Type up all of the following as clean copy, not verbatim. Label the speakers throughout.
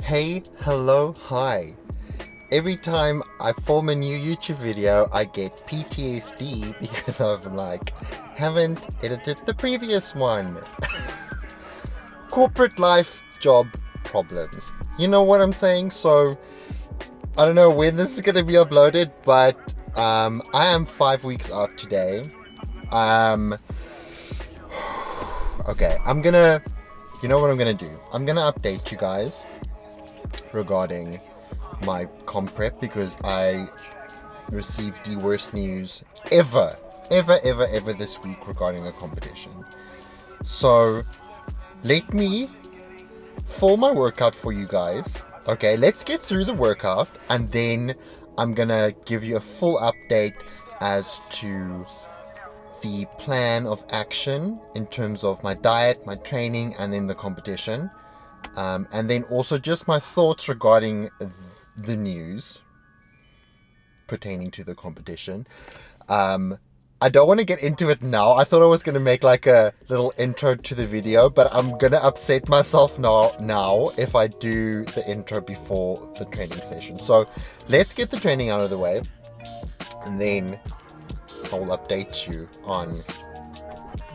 Speaker 1: Hey, hello, hi. Every time I film a new YouTube video, I get PTSD because I've haven't edited the previous one. Corporate life, job problems. You know what I'm saying? So, I don't know when this is going to be uploaded, but I am 5 weeks out today. Okay, you know what I'm gonna do? I'm gonna update you guys regarding my comp prep because I received the worst news ever this week regarding the competition. So let me film my workout for you guys. Okay, let's get through the workout and then I'm gonna give you a full update as to the plan of action in terms of my diet, my training, and then the competition. And then also just my thoughts regarding the news pertaining to the competition. I don't want to get into it now. I thought I was going to make like a little intro to the video, but I'm going to upset myself now if I do the intro before the training session. So let's get the training out of the way, and then I'll update you on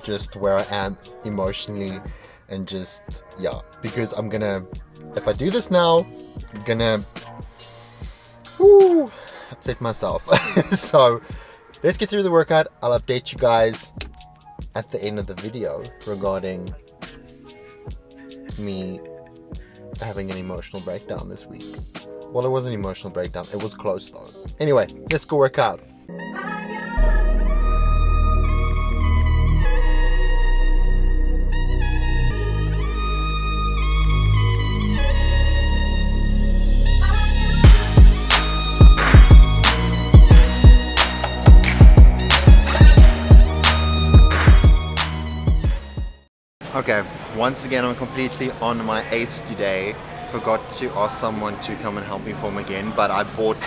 Speaker 1: just where I am emotionally and because if I do this now, I'm gonna upset myself. So let's get through the workout. I'll update you guys at the end of the video regarding me having an emotional breakdown this week. Well, it was an emotional breakdown. It was close though. Anyway, let's go work out. Okay, once again I'm completely on my ace today. Forgot to ask someone to come and help me film again, but I bought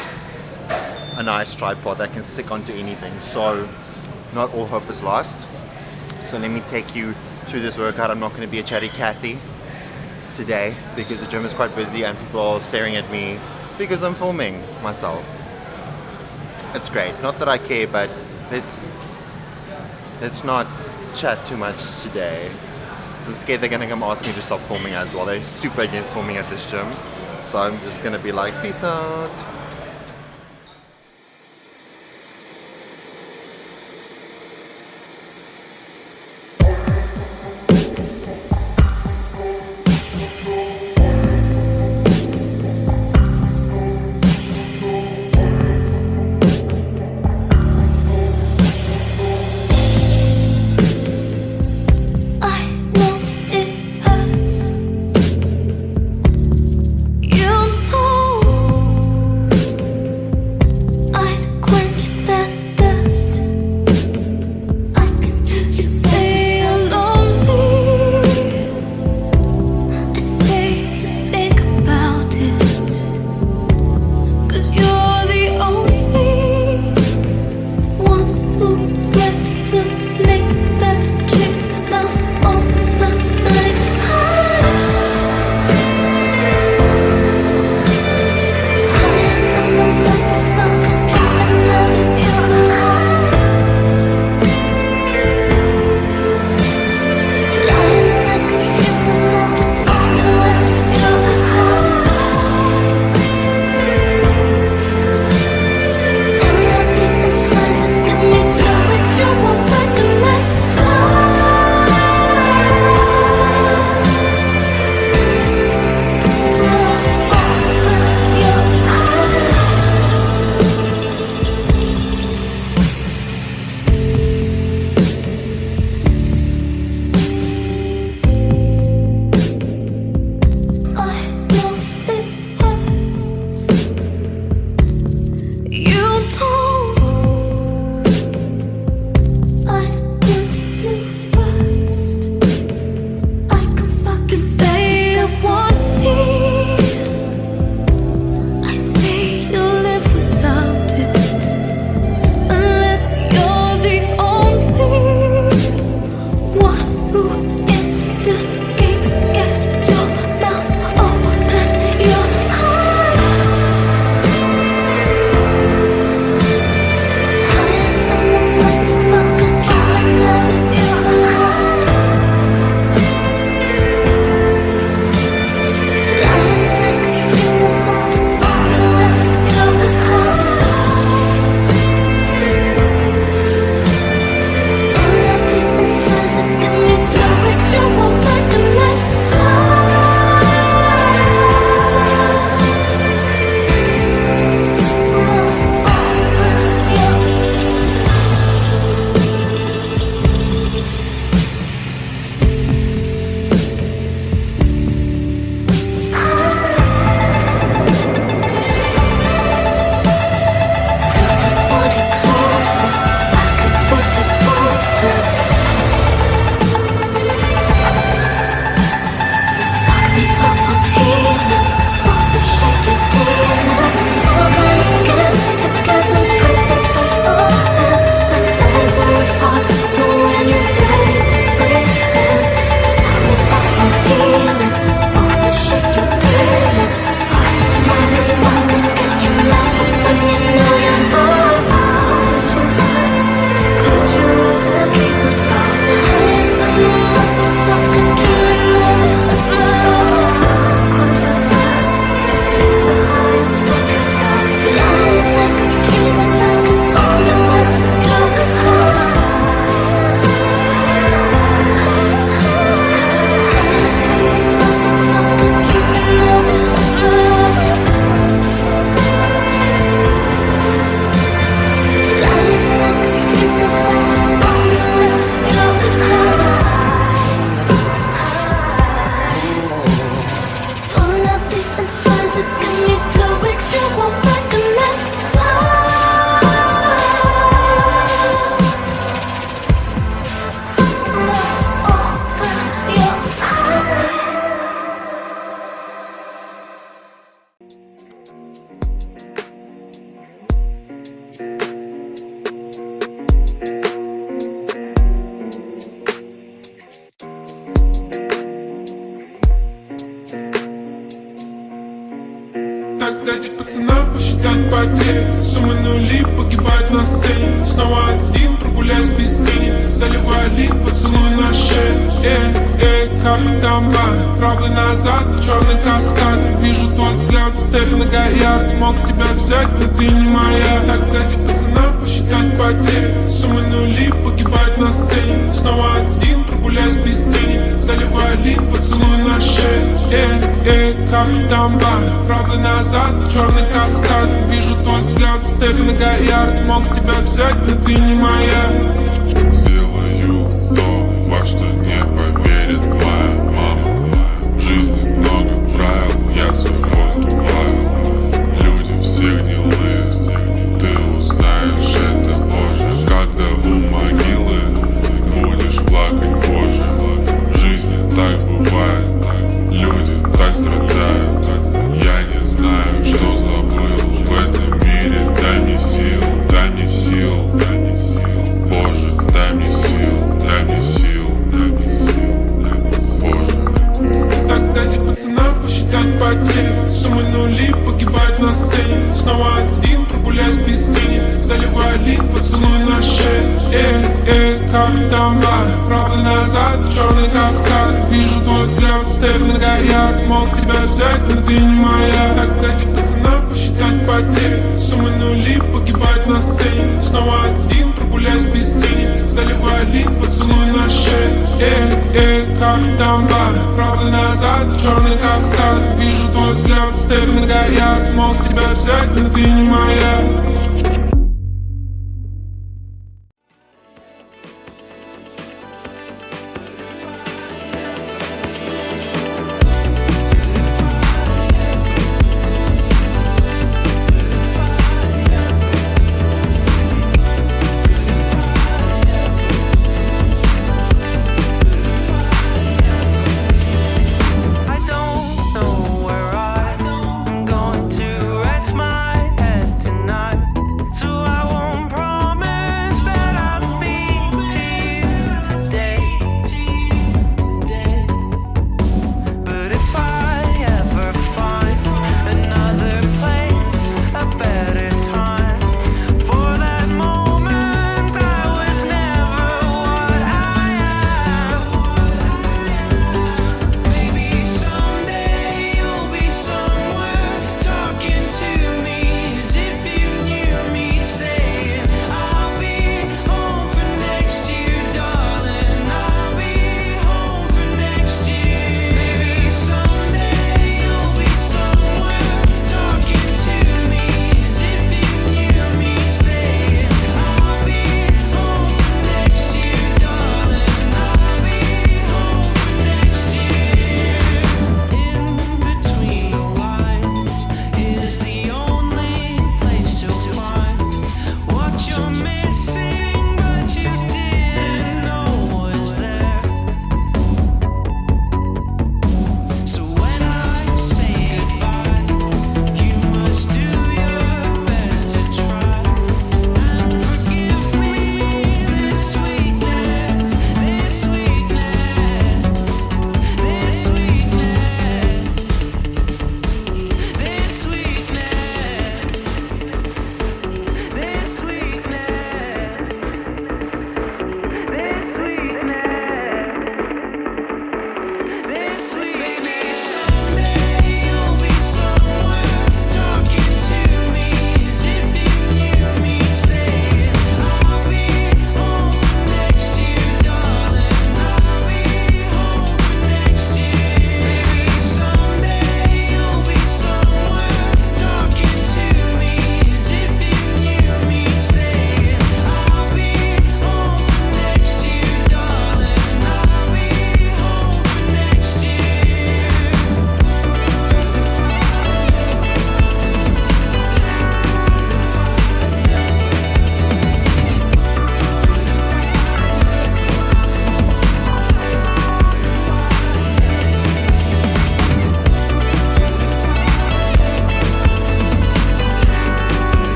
Speaker 1: a nice tripod that can stick onto anything, so not all hope is lost. So let me take you through this workout. I'm not going to be a chatty Cathy today because the gym is quite busy and people are staring at me because I'm filming myself. It's great, not that I care, but let's not chat too much today. I'm scared they're gonna come ask me to stop filming as well. They're super against filming at this gym. So I'm just gonna be like, peace out.
Speaker 2: Так дайте пацанам посчитать потери. Суммы нули погибают на сцене. Снова один, прогуляюсь без тени. Заливаю лид, поцелуй на шее. Капитан Блад, правый назад, черный каскад. Вижу твой взгляд, Стерлинга Гояр. Мог тебя взять, но ты не моя. Так дайте пацанам посчитать потери. Суммы нули погибают на сцене. Снова один, прогуляюсь без тени. Заливаю лид, поцелуй на шее. Капитан Блад, правый назад, черный каскад. Вижу твой взгляд, Стерлинга Гояр. Мог тебя взять, но ты не моя.
Speaker 3: Сделаю то, во что не поверит моя мама. В жизни много правил, я свой ход убавил. Люди все гнилые, ты узнаешь это позже. Когда у могилы будешь плакать позже. В жизни так бывает, люди так страдают. Я не знаю, что забыл в этом мире. Дай мне сил, дай мне сил, дай мне сил. Боже, дай мне сил, дай мне сил, дай мне сил, дай мне сил. Боже.
Speaker 2: Так дайте пацанам посчитать потери. Суммы нули погибают на сцене. Снова один, прогуляюсь без тени. Заливаю лид, поцелуй на шее. Капитан Блад, правый назад, черный каскад. Вижу твой взгляд, Стерлинга Гояр. Мог тебя взять, но ты не моя. Так дайте пацанам посчитать потери. Суммы нули погибают на сцене. Снова один, прогуляюсь без тени. Заливаю лид, поцелуй на шее. Капитан Блад, правый назад, черный каскад. Вижу твой взгляд, Стерлинга Гояр. Мог тебя взять, но ты не моя.
Speaker 4: I don't know where I'm going to rest my head tonight.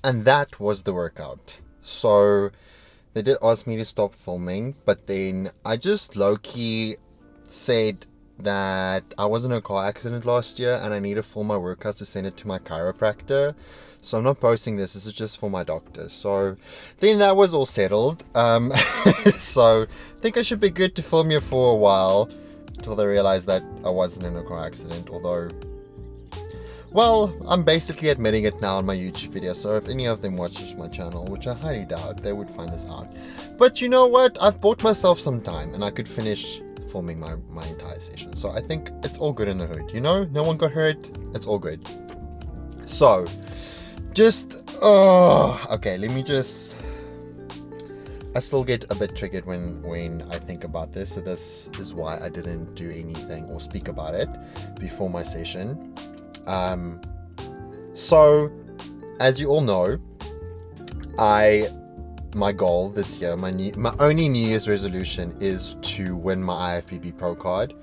Speaker 1: And that was the workout. So they did ask me to stop filming, but then I just low-key said that I was in a car accident last year and I need to film my workouts to send it to my chiropractor. So I'm not posting this. This is just for my doctor. So then that was all settled. So I think I should be good to film here for a while until they realize that I wasn't in a car accident. Although, well, I'm basically admitting it now on my YouTube video. So if any of them watches my channel, which I highly doubt, they would find this out. But you know what? I've bought myself some time and I could finish filming my entire session. So I think it's all good in the hood. You know, no one got hurt. It's all good. So okay, let me just, I still get a bit triggered when I think about this. So this is why I didn't do anything or speak about it before my session. So as you all know, my goal this year, my only New Year's resolution is to win my IFBB Pro card,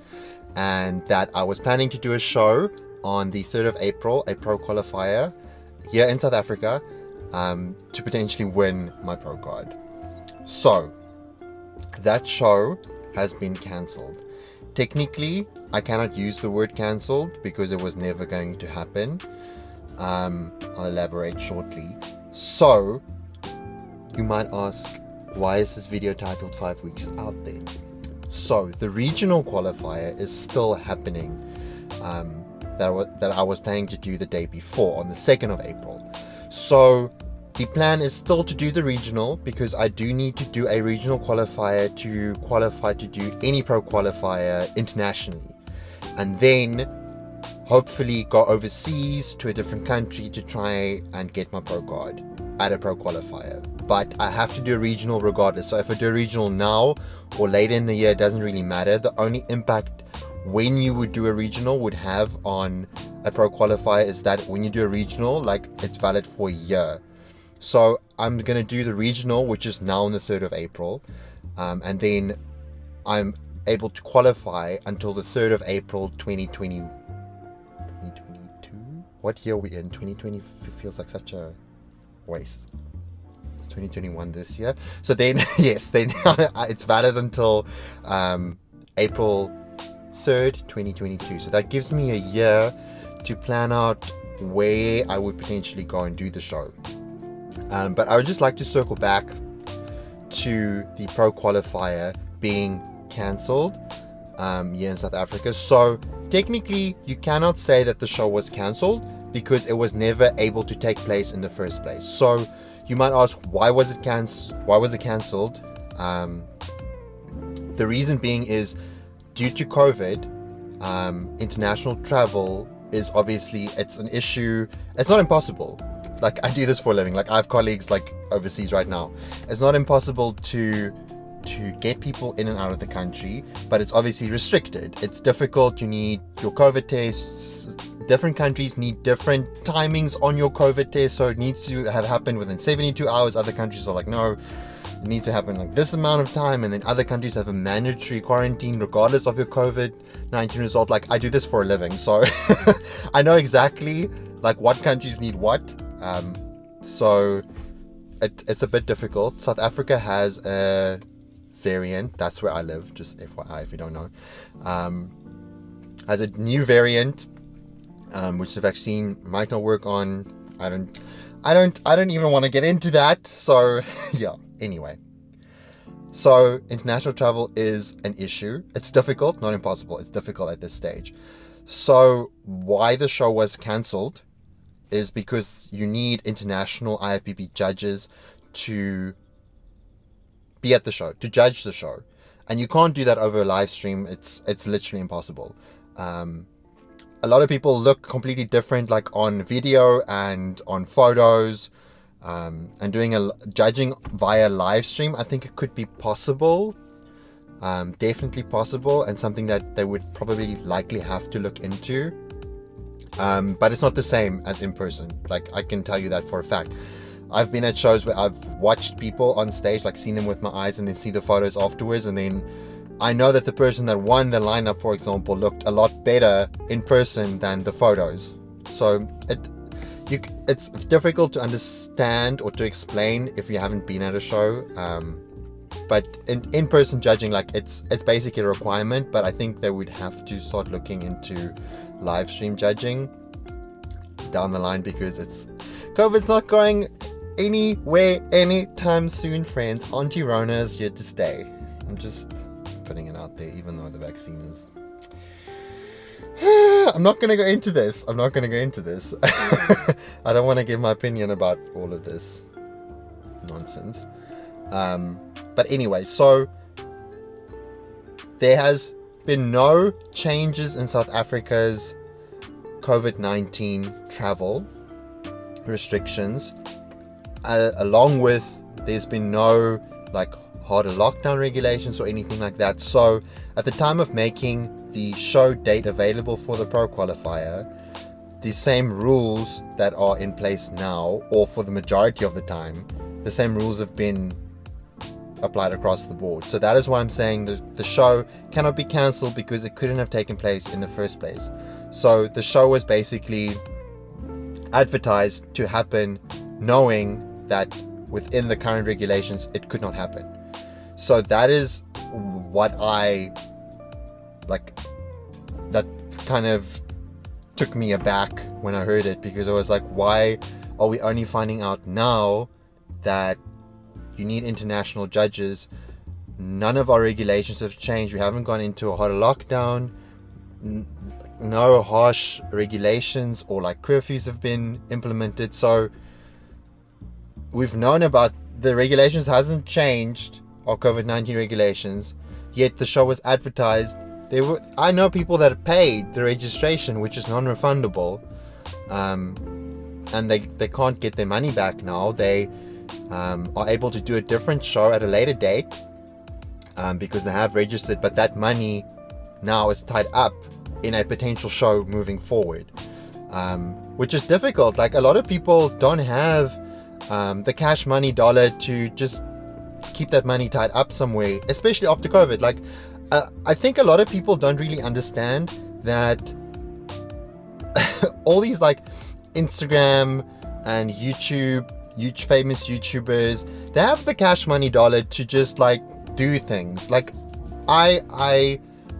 Speaker 1: and that I was planning to do a show on the 3rd of April, a pro qualifier here in South Africa, to potentially win my pro card. So that show has been cancelled. Technically, I cannot use the word cancelled because it was never going to happen. I'll elaborate shortly. So you might ask, why is this video titled 5 weeks out then? So the regional qualifier is still happening, that I was planning to do the day before, on the 2nd of April. So the plan is still to do the regional, because I do need to do a regional qualifier to qualify to do any pro qualifier internationally, and then hopefully go overseas to a different country to try and get my pro card at a pro qualifier. But I have to do a regional regardless. So if I do a regional now or later in the year, it doesn't really matter. The only impact when you would do a regional would have on a pro qualifier is that when you do a regional, like, it's valid for a year. So I'm going to do the regional, which is now on the 3rd of April. And then I'm able to qualify until the 3rd of April 2022. What year are we in? 2020 feels like such a waste. 2021 this year. So then, yes, then it's valid until April 3rd, 2022. So that gives me a year to plan out where I would potentially go and do the show. But I would just like to circle back to the pro qualifier being cancelled here in South Africa. So technically, you cannot say that the show was cancelled because it was never able to take place in the first place. So you might ask, why was it cancelled? The reason being is due to COVID. International travel is obviously, it's an issue. It's not impossible. Like, I do this for a living. Like, I have colleagues like overseas right now. It's not impossible to get people in and out of the country, but it's obviously restricted. It's difficult. You need your COVID tests. Different countries need different timings on your COVID test, so it needs to have happened within 72 hours. Other countries are like, no, it needs to happen like this amount of time, and then other countries have a mandatory quarantine regardless of your COVID-19 result. Like, I do this for a living, so I know exactly like what countries need what. So it's a bit difficult. South Africa has a variant. That's where I live, just FYI if you don't know. Has a new variant, which the vaccine might not work on. I don't even want to get into that. So yeah, anyway. So international travel is an issue. It's difficult, not impossible. It's difficult at this stage. So why the show was cancelled is because you need international IFBB judges to be at the show, to judge the show. And you can't do that over a live stream. It's literally impossible. A lot of people look completely different, like on video and on photos, and doing judging via live stream. I think it could be possible, definitely possible, and something that they would probably likely have to look into. But it's not the same as in person. Like, I can tell you that for a fact. I've been at shows where I've watched people on stage, like seen them with my eyes and then see the photos afterwards, and then I know that the person that won the lineup, for example, looked a lot better in person than the photos. So it's difficult to understand or to explain if you haven't been at a show. But in-person judging, like it's basically a requirement, but I think they would have to start looking into live stream judging down the line, because COVID's not going anywhere anytime soon, friends. Auntie Rona is here to stay. I'm just putting it out there, even though the vaccine is... I'm not going to go into this. I don't want to give my opinion about all of this nonsense. But anyway, so there has been no changes in South Africa's COVID-19 travel restrictions, along with there's been no like harder lockdown regulations or anything like that. So at the time of making the show date available for the Pro Qualifier, the same rules that are in place now, or for the majority of the time, the same rules have been applied across the board. So that is why I'm saying the show cannot be cancelled, because it couldn't have taken place in the first place. So the show was basically advertised to happen knowing that within the current regulations it could not happen. So that is what I like, that kind of took me aback when I heard it, because I was like, why are we only finding out now that you need international judges? None of our regulations have changed. We haven't gone into a harder lockdown. No harsh regulations or like curfews have been implemented. So we've known about the regulations, hasn't changed, our COVID-19 regulations, yet the show was advertised. I know people that paid the registration, which is non-refundable, and they can't get their money back now. They are able to do a different show at a later date because they have registered, but that money now is tied up in a potential show moving forward, which is difficult. Like, a lot of people don't have the cash money dollar to just keep that money tied up somewhere, especially after COVID. Like, I think a lot of people don't really understand that all these like Instagram and YouTube famous YouTubers, they have the cash money dollar to just like do things. Like, I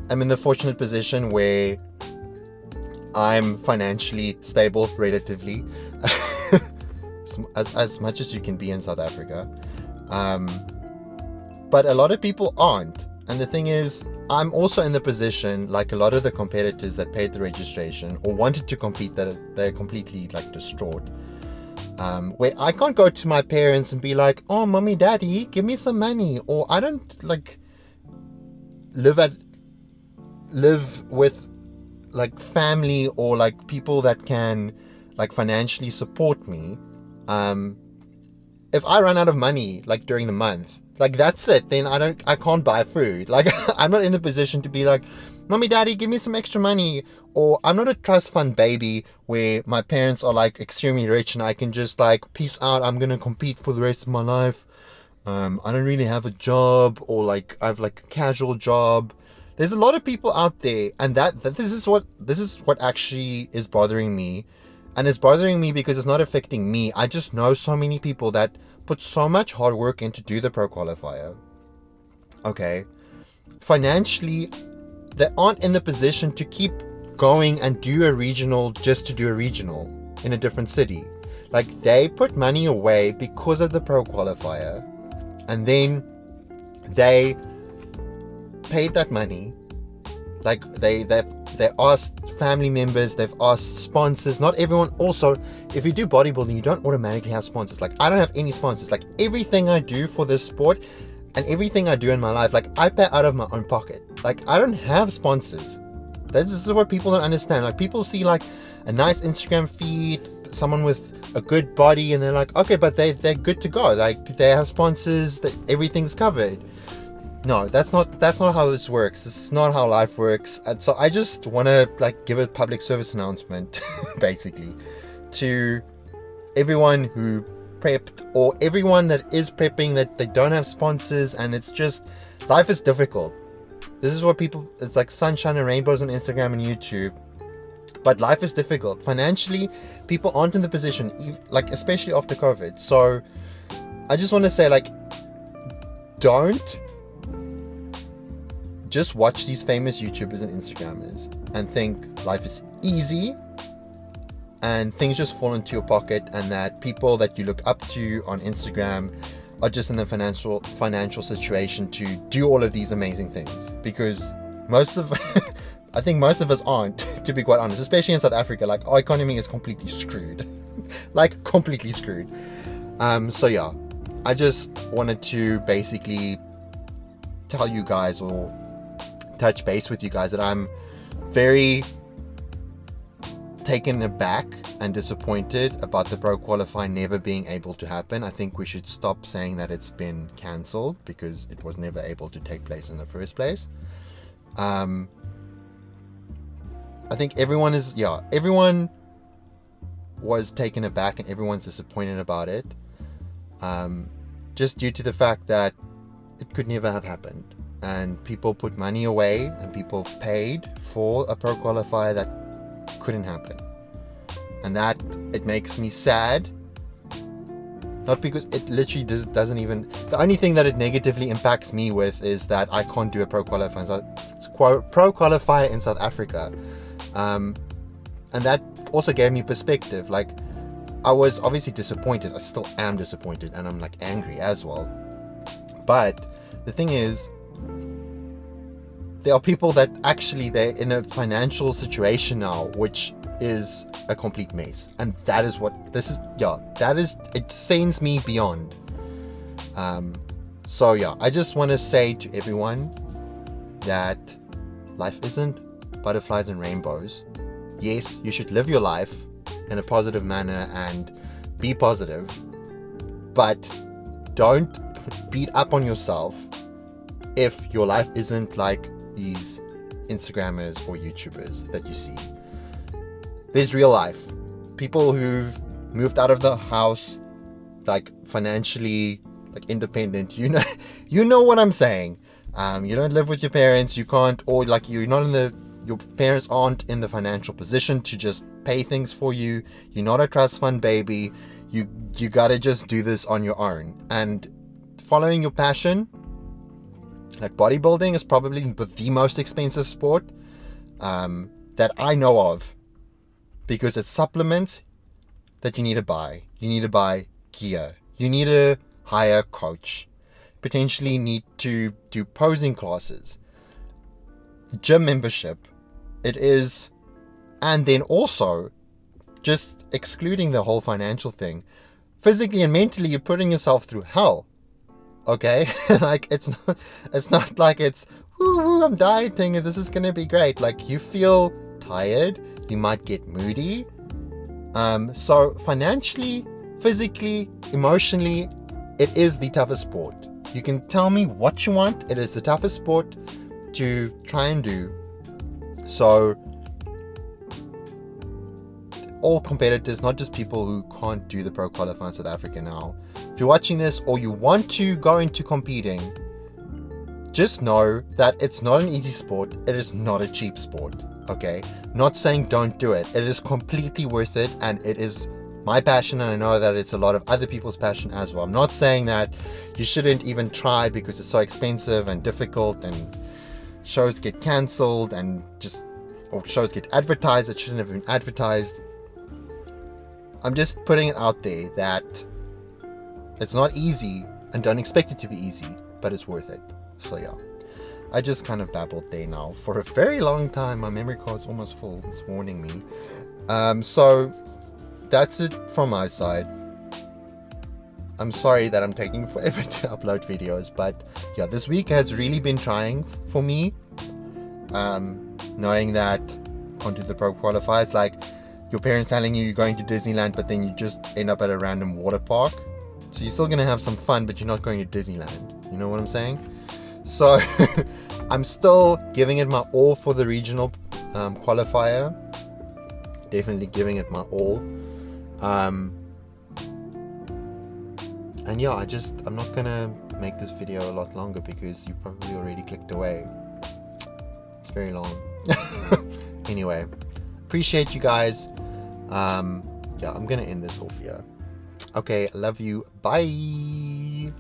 Speaker 1: am in the fortunate position where I'm financially stable, relatively, as much as you can be in South Africa. But a lot of people aren't. And the thing is, I'm also in the position, like a lot of the competitors that paid the registration or wanted to compete, that they're completely like distraught. Where I can't go to my parents and be like, oh, mommy, daddy, give me some money. Or I don't like live with like family or like people that can like financially support me. If I run out of money like during the month, like that's it, then I can't buy food. Like, I'm not in the position to be like, mommy, daddy, give me some extra money. Or I'm not a trust fund baby where my parents are like extremely rich and I can just like, peace out, I'm gonna compete for the rest of my life. I don't really have a job, or like I have like a casual job. There's a lot of people out there, and that this is what actually is bothering me. And it's bothering me because it's not affecting me. I just know so many people that put so much hard work in to do the Pro Qualifier. Okay. Financially, they aren't in the position to keep going and do a regional just to do a regional in a different city. Like, they put money away because of the Pro Qualifier, and then they paid that money. Like, they asked family members, they've asked sponsors. Not everyone. Also, if you do bodybuilding, you don't automatically have sponsors. Like, I don't have any sponsors. Like, everything I do for this sport and everything I do in my life, like, I pay out of my own pocket. Like, I don't have sponsors. This is what people don't understand. Like, people see like a nice Instagram feed, someone with a good body, and they're like, okay, but they're good to go. Like, they have sponsors, that everything's covered. No, that's not how this works. This is not how life works. And so I just want to like give a public service announcement basically to everyone who prepped, or everyone that is prepping, that they don't have sponsors, and it's just, life is difficult. This is what people, it's like sunshine and rainbows on Instagram and YouTube, But life is difficult. Financially, people aren't in the position, like, especially after COVID. So I just want to say, like, don't just watch these famous YouTubers and Instagrammers and think life is easy and things just fall into your pocket, and that people that you look up to on Instagram are just in the financial situation to do all of these amazing things. Because I think most of us aren't, to be quite honest, especially in South Africa. Like, our economy is completely screwed. Like, completely screwed. So yeah, I just wanted to basically tell you guys, or touch base with you guys, that I'm very taken aback and disappointed about the Pro Qualify never being able to happen. I think we should stop saying that it's been cancelled, because it was never able to take place in the first place. I think everyone was taken aback and everyone's disappointed about it, just due to the fact that it could never have happened, and people put money away and people paid for a Pro Qualifier that couldn't happen. And that, it makes me sad, not because it literally doesn't even, the only thing that it negatively impacts me with is that I can't do a Pro Qualifier in South Africa. And that also gave me perspective. Like, I was obviously disappointed. I still am disappointed, and I'm like angry as well. But the thing is, there are people that actually, they're in a financial situation now which is a complete mess, and that is what this is. Yeah, that is, it sends me beyond. So yeah, I just want to say to everyone that life isn't butterflies and rainbows. Yes, you should live your life in a positive manner and be positive, but don't beat up on yourself if your life isn't like these Instagrammers or YouTubers that you see. There's real life. People who've moved out of the house, like, financially, like, independent. You know what I'm saying. You don't live with your parents. You can't, or like, you're not in the, your parents aren't in the financial position to just pay things for you. You're not a trust fund baby. You gotta just do this on your own. And following your passion, like bodybuilding, is probably the most expensive sport that I know of, because it's supplements that you need to buy. You need to buy gear. You need to hire a coach. Potentially need to do posing classes, gym membership. It is, and then also, just excluding the whole financial thing, physically and mentally, you're putting yourself through hell. Okay, like, it's not like it's woo, I'm dieting and this is gonna be great. Like, you feel tired, you might get moody. So financially, physically, emotionally, it is the toughest sport. You can tell me what you want, it is the toughest sport to try and do. So all competitors, not just people who can't do the Pro Qualifier in South Africa now, if you're watching this or you want to go into competing, just know that it's not an easy sport. It is not a cheap sport. Okay, not saying don't do it. It is completely worth it, and it is my passion, and I know that it's a lot of other people's passion as well. I'm not saying that you shouldn't even try because it's so expensive and difficult, and shows get cancelled, and or shows get advertised that shouldn't have been advertised. I'm just putting it out there that it's not easy, and don't expect it to be easy, but it's worth it. So yeah, I just kind of babbled there now for a very long time. My memory card's almost full. It's warning me. So that's it from my side. I'm sorry that I'm taking forever to upload videos, but yeah, this week has really been trying for me. Knowing that I can't do the Pro Qualifier. It's like your parents telling you you're going to Disneyland, but then you just end up at a random water park. So you're still going to have some fun, but you're not going to Disneyland. You know what I'm saying? So I'm still giving it my all for the regional qualifier. Definitely giving it my all. And yeah, I'm not gonna make this video a lot longer because you probably already clicked away. It's very long. Anyway, appreciate you guys. Yeah, I'm gonna end this off here. Okay, love you. Bye.